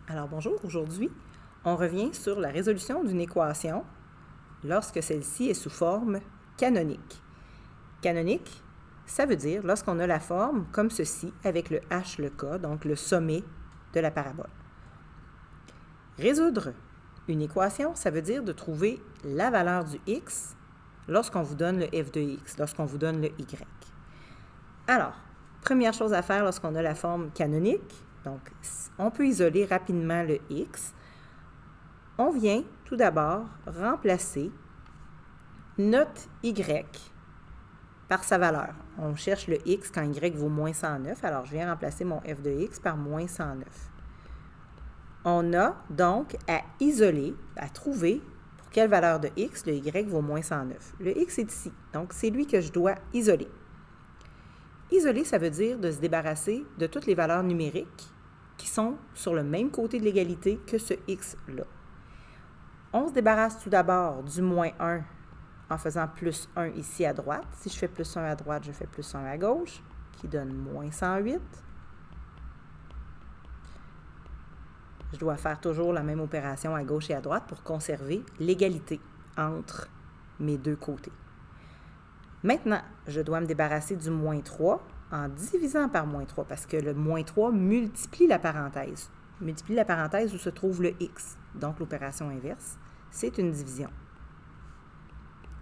Alors bonjour, aujourd'hui, on revient sur la résolution d'une équation lorsque celle-ci est sous forme canonique. Canonique, ça veut dire lorsqu'on a la forme comme ceci avec le h, le k, donc le sommet de la parabole. Résoudre une équation, ça veut dire de trouver la valeur du x lorsqu'on vous donne le f de x, lorsqu'on vous donne le y. Alors, première chose à faire lorsqu'on a la forme canonique, donc on peut isoler rapidement le x. On vient tout d'abord remplacer notre y par sa valeur. On cherche le x quand y vaut moins 109, alors je viens remplacer mon f de x par moins 109. On a donc à isoler, à trouver pour quelle valeur de x le y vaut moins 109. Le x est ici, donc c'est lui que je dois isoler. Isoler, ça veut dire de se débarrasser de toutes les valeurs numériques qui sont sur le même côté de l'égalité que ce x-là. On se débarrasse tout d'abord du moins 1 en faisant plus 1 ici à droite. Si je fais plus 1 à droite, je fais plus 1 à gauche, qui donne moins 108. Je dois faire toujours la même opération à gauche et à droite pour conserver l'égalité entre mes deux côtés. Maintenant, je dois me débarrasser du moins 3 en divisant par moins 3 parce que le moins 3 multiplie la parenthèse. Multiplie la parenthèse où se trouve le x. Donc, l'opération inverse, c'est une division.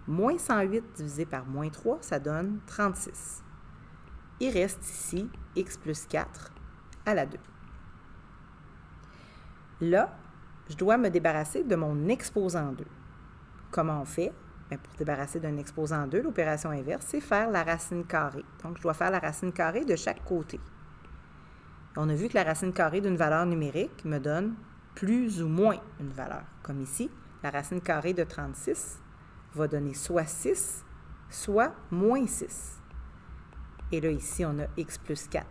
Moins 108 divisé par moins 3, ça donne 36. Il reste ici x plus 4 à la 2. Là, je dois me débarrasser de mon exposant 2. Comment on fait? Bien, pour se débarrasser d'un exposant 2, l'opération inverse, c'est faire la racine carrée. Donc, je dois faire la racine carrée de chaque côté. On a vu que la racine carrée d'une valeur numérique me donne plus ou moins une valeur. Comme ici, la racine carrée de 36 va donner soit 6, soit moins 6. Et là, ici, on a x plus 4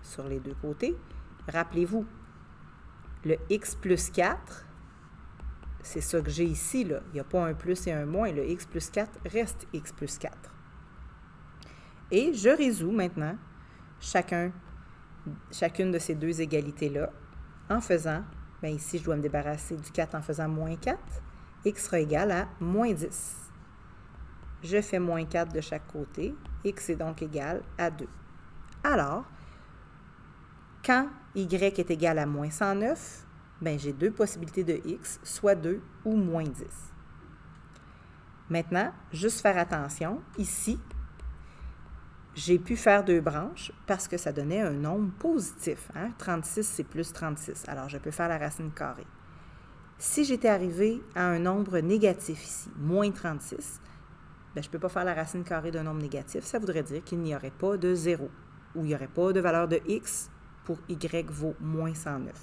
sur les deux côtés. Rappelez-vous, le x plus 4, c'est ça que j'ai ici, là. Il n'y a pas un plus et un moins. Le x plus 4 reste x plus 4. Et je résous maintenant chacune de ces deux égalités-là en faisant, bien ici, je dois me débarrasser du 4 en faisant moins 4. X sera égal à moins 10. Je fais moins 4 de chaque côté. X est donc égal à 2. Alors, quand y est égal à moins 109, bien, j'ai deux possibilités de x, soit 2 ou moins 10. Maintenant, juste faire attention, ici, j'ai pu faire deux branches parce que ça donnait un nombre positif. 36, c'est plus 36. Alors, je peux faire la racine carrée. Si j'étais arrivé à un nombre négatif ici, moins 36, bien, je ne peux pas faire la racine carrée d'un nombre négatif. Ça voudrait dire qu'il n'y aurait pas de 0 ou il n'y aurait pas de valeur de x pour y vaut moins 109.